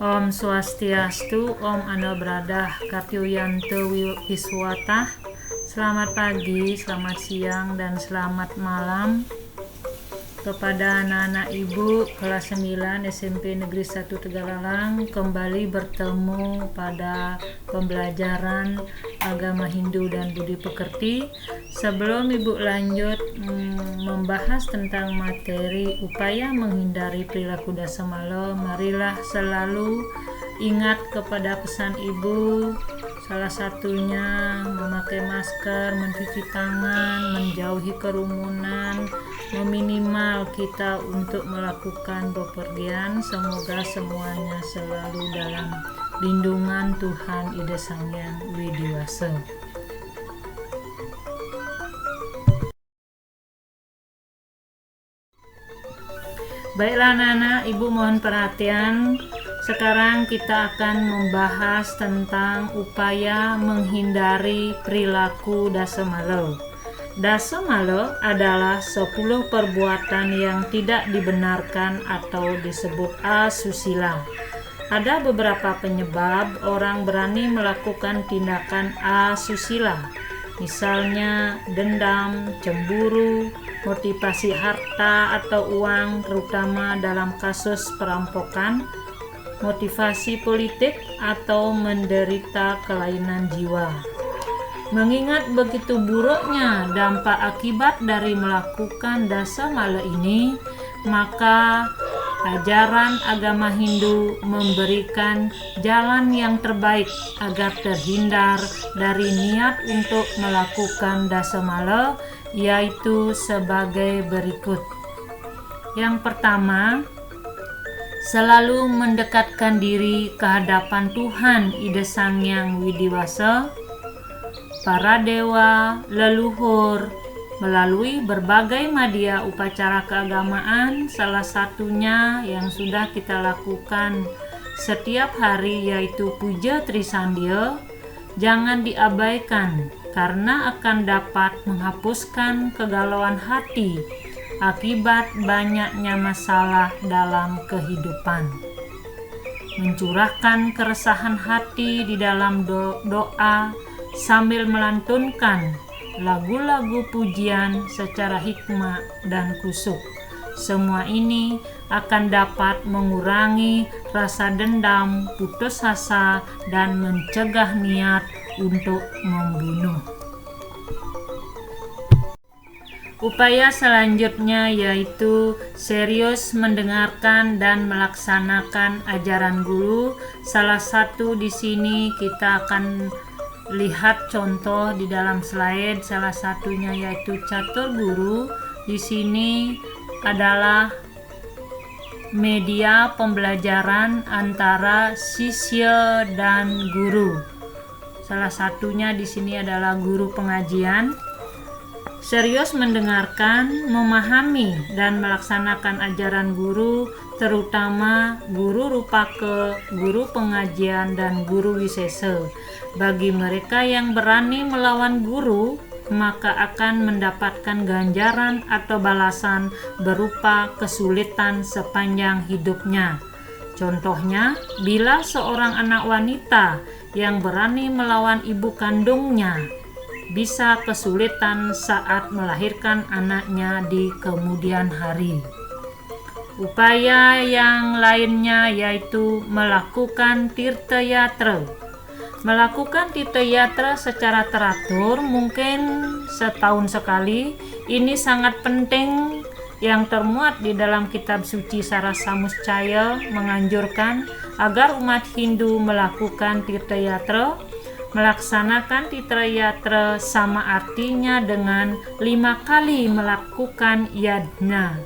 Om Swastiastu, Om Anabradah Katyuyanto Wiswatah. Selamat pagi, selamat siang, dan selamat malam kepada anak-anak ibu kelas 9 SMP Negeri 1 Tegalalang. Kembali bertemu pada pembelajaran agama Hindu dan Budi Pekerti. Sebelum ibu lanjut membahas tentang materi upaya menghindari perilaku dasamala, marilah selalu ingat kepada pesan ibu. Salah satunya memakai masker, mencuci tangan, menjauhi kerumunan, meminimal kita untuk melakukan bepergian. Semoga semuanya selalu dalam lindungan Tuhan Ida Sang Hyang Widi Wasa. Baiklah anak-anak, ibu mohon perhatian. Sekarang kita akan membahas tentang upaya menghindari perilaku dasamala. Dasamala adalah 10 perbuatan yang tidak dibenarkan atau disebut asusila. Ada beberapa penyebab orang berani melakukan tindakan asusila. Misalnya dendam, cemburu, motivasi harta atau uang, terutama dalam kasus perampokan, motivasi politik, atau menderita kelainan jiwa. Mengingat begitu buruknya dampak akibat dari melakukan dasamala ini, maka ajaran agama Hindu memberikan jalan yang terbaik agar terhindar dari niat untuk melakukan dasamala, yaitu sebagai berikut. Yang pertama, selalu mendekatkan diri ke hadapan Tuhan Ida Sang Hyang Widi Wasa, para dewa, leluhur, melalui berbagai media upacara keagamaan. Salah satunya yang sudah kita lakukan setiap hari yaitu puja Trisandya. Jangan diabaikan karena akan dapat menghapuskan kegalauan hati akibat banyaknya masalah dalam kehidupan. Mencurahkan keresahan hati di dalam doa sambil melantunkan lagu-lagu pujian secara hikmat dan khusyuk. Semua ini akan dapat mengurangi rasa dendam, putus asa, dan mencegah niat untuk membunuh. Upaya selanjutnya yaitu serius mendengarkan dan melaksanakan ajaran guru. Salah satu di sini kita akan lihat contoh di dalam slide. Salah satunya yaitu catur guru. Di sini adalah media pembelajaran antara sisya dan guru. Salah satunya di sini adalah guru pengajian. Serius mendengarkan, memahami, dan melaksanakan ajaran guru, terutama guru rupaka, guru pengajian, dan guru wisesa. Bagi mereka yang berani melawan guru, maka akan mendapatkan ganjaran atau balasan berupa kesulitan sepanjang hidupnya. Contohnya, bila seorang anak wanita yang berani melawan ibu kandungnya bisa kesulitan saat melahirkan anaknya di kemudian hari. Upaya yang lainnya yaitu melakukan tirta yatra. Melakukan tirta yatra secara teratur, mungkin setahun sekali. Ini sangat penting, yang termuat di dalam kitab suci Sarasamuscaya menganjurkan agar umat Hindu melakukan tirta yatra. Melaksanakan tirta yatra sama artinya dengan 5 kali melakukan yadna.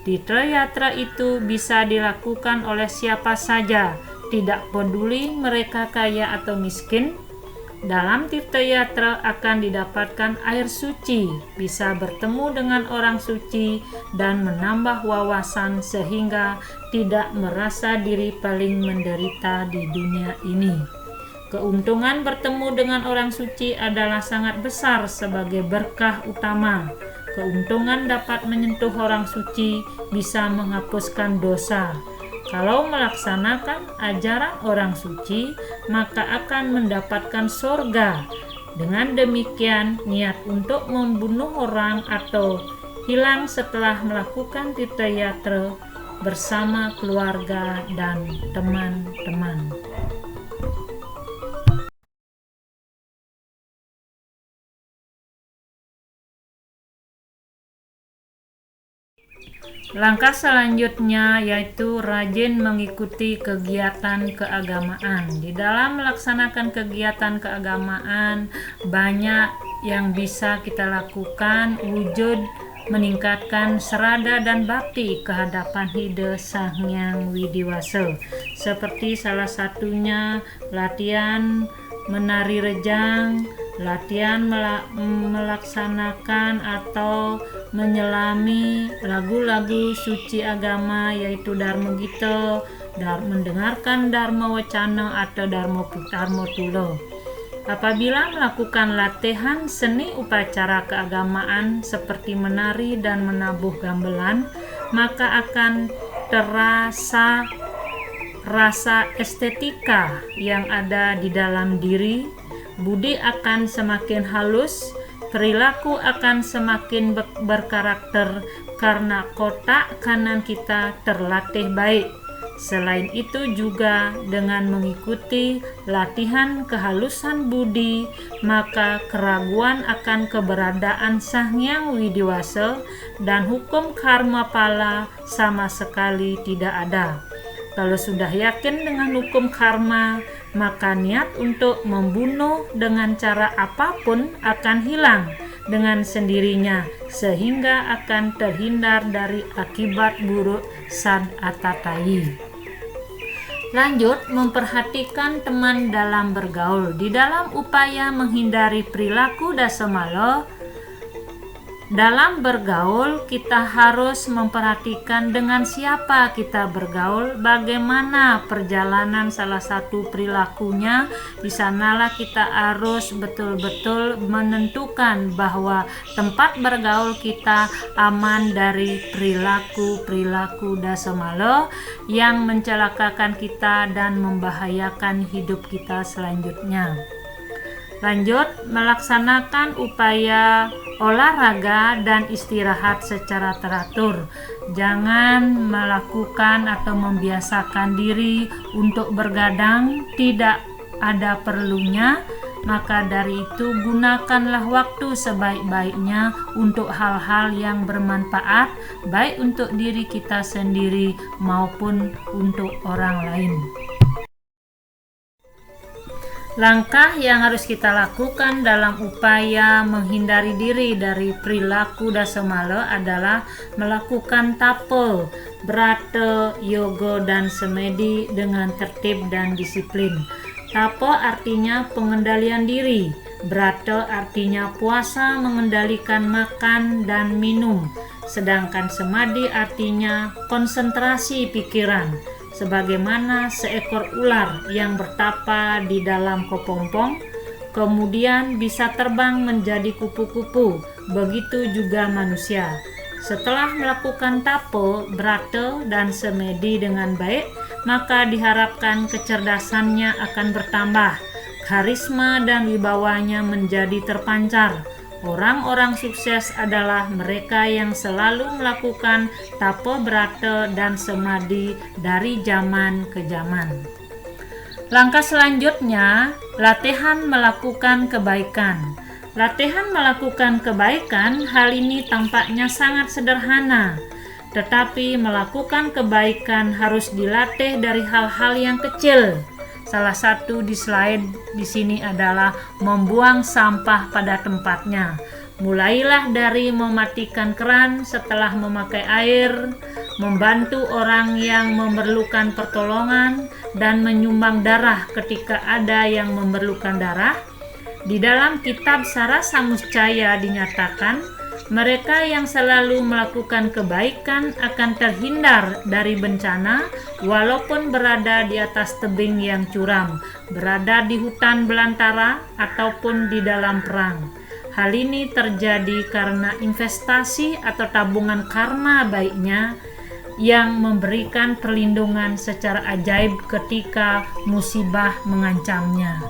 Tirta yatra itu bisa dilakukan oleh siapa saja, tidak peduli mereka kaya atau miskin. Dalam tirta yatra akan didapatkan air suci, bisa bertemu dengan orang suci, dan menambah wawasan sehingga tidak merasa diri paling menderita di dunia ini. Keuntungan bertemu dengan orang suci adalah sangat besar sebagai berkah utama. Keuntungan dapat menyentuh orang suci, bisa menghapuskan dosa. Kalau melaksanakan ajaran orang suci, maka akan mendapatkan surga. Dengan demikian, niat untuk membunuh orang atau hilang setelah melakukan tirtayatra bersama keluarga dan teman-teman. Langkah selanjutnya yaitu rajin mengikuti kegiatan keagamaan. Di dalam melaksanakan kegiatan keagamaan, banyak yang bisa kita lakukan wujud meningkatkan serada dan bakti kehadapan Hida Sang Hyang Widiwasa. Seperti salah satunya latihan menari rejang, latihan melaksanakan atau menyelami lagu-lagu suci agama yaitu Dharma Gita, mendengarkan Dharma Wacana atau Dharma Tulo. Apabila melakukan latihan seni upacara keagamaan seperti menari dan menabuh gamelan, maka akan terasa rasa estetika yang ada di dalam diri, budi akan semakin halus, perilaku akan semakin berkarakter karena kotak kanan kita terlatih baik. Selain itu juga dengan mengikuti latihan kehalusan budi, maka keraguan akan keberadaan Sang Hyang Widiwasa dan hukum karma pala sama sekali tidak ada. Kalau sudah yakin dengan hukum karma, maka niat untuk membunuh dengan cara apapun akan hilang dengan sendirinya, sehingga akan terhindar dari akibat buruk sad atatayi. Lanjut, memperhatikan teman dalam bergaul. Di dalam upaya menghindari perilaku dasamala, dalam bergaul kita harus memperhatikan dengan siapa kita bergaul, bagaimana perjalanan salah satu perilakunya. Di sanalah kita harus betul-betul menentukan bahwa tempat bergaul kita aman dari perilaku dasamala yang mencelakakan kita dan membahayakan hidup kita selanjutnya. Lanjut, melaksanakan upaya olahraga dan istirahat secara teratur. Jangan melakukan atau membiasakan diri untuk bergadang, tidak ada perlunya. Maka dari itu gunakanlah waktu sebaik-baiknya untuk hal-hal yang bermanfaat, baik untuk diri kita sendiri maupun untuk orang lain. Langkah yang harus kita lakukan dalam upaya menghindari diri dari perilaku dasamala adalah melakukan tapa, brata, yoga, dan semedi dengan tertib dan disiplin. Tapa artinya pengendalian diri, brata artinya puasa mengendalikan makan dan minum, sedangkan semadi artinya konsentrasi pikiran. Sebagaimana seekor ular yang bertapa di dalam kepompong, kemudian bisa terbang menjadi kupu-kupu, begitu juga manusia. Setelah melakukan tapa, brata, dan semedi dengan baik, maka diharapkan kecerdasannya akan bertambah, karisma dan wibawanya menjadi terpancar. Orang-orang sukses adalah mereka yang selalu melakukan tapa brata dan semadi dari zaman ke zaman. Langkah selanjutnya, latihan melakukan kebaikan. Latihan melakukan kebaikan, hal ini tampaknya sangat sederhana, tetapi melakukan kebaikan harus dilatih dari hal-hal yang kecil. Salah satu di slide di sini adalah membuang sampah pada tempatnya. Mulailah dari mematikan keran setelah memakai air, membantu orang yang memerlukan pertolongan, dan menyumbang darah ketika ada yang memerlukan darah. Di dalam kitab Sarasamuscaya dinyatakan, mereka yang selalu melakukan kebaikan akan terhindar dari bencana walaupun berada di atas tebing yang curam, berada di hutan belantara, ataupun di dalam perang. Hal ini terjadi karena investasi atau tabungan karma baiknya yang memberikan perlindungan secara ajaib ketika musibah mengancamnya.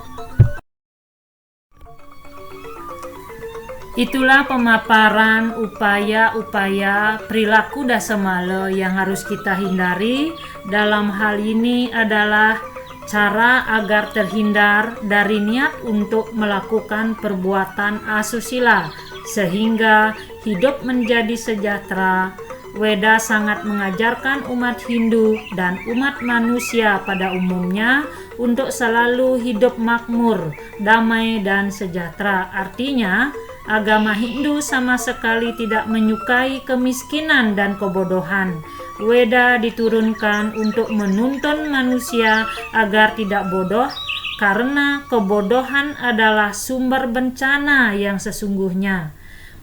Itulah pemaparan upaya-upaya perilaku dasamala yang harus kita hindari. Dalam hal ini adalah cara agar terhindar dari niat untuk melakukan perbuatan asusila sehingga hidup menjadi sejahtera. Weda sangat mengajarkan umat Hindu dan umat manusia pada umumnya untuk selalu hidup makmur, damai dan sejahtera. Artinya, agama Hindu sama sekali tidak menyukai kemiskinan dan kebodohan. Weda diturunkan untuk menuntun manusia agar tidak bodoh, karena kebodohan adalah sumber bencana yang sesungguhnya.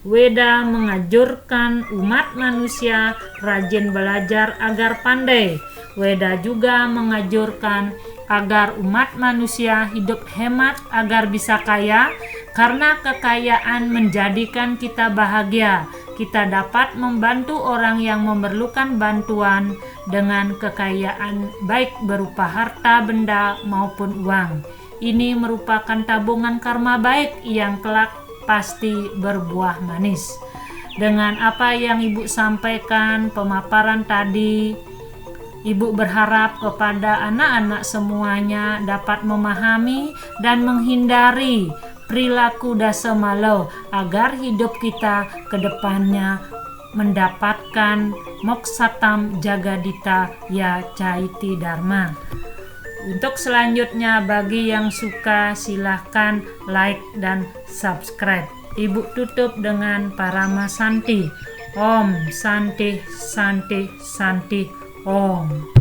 Weda menganjurkan umat manusia rajin belajar agar pandai. Weda juga menganjurkan agar umat manusia hidup hemat agar bisa kaya, karena kekayaan menjadikan kita bahagia. Kita dapat membantu orang yang memerlukan bantuan dengan kekayaan baik berupa harta benda maupun uang. Ini merupakan tabungan karma baik yang kelak pasti berbuah manis. Dengan apa yang Ibu sampaikan, pemaparan tadi, Ibu berharap kepada anak-anak semuanya dapat memahami dan menghindari perilaku dasamala agar hidup kita ke depannya mendapatkan moksatam jagadita ya caiti dharma. Untuk selanjutnya, bagi yang suka silahkan like dan subscribe. Ibu tutup dengan Paramasanti. Om Santi Santi Santi Om.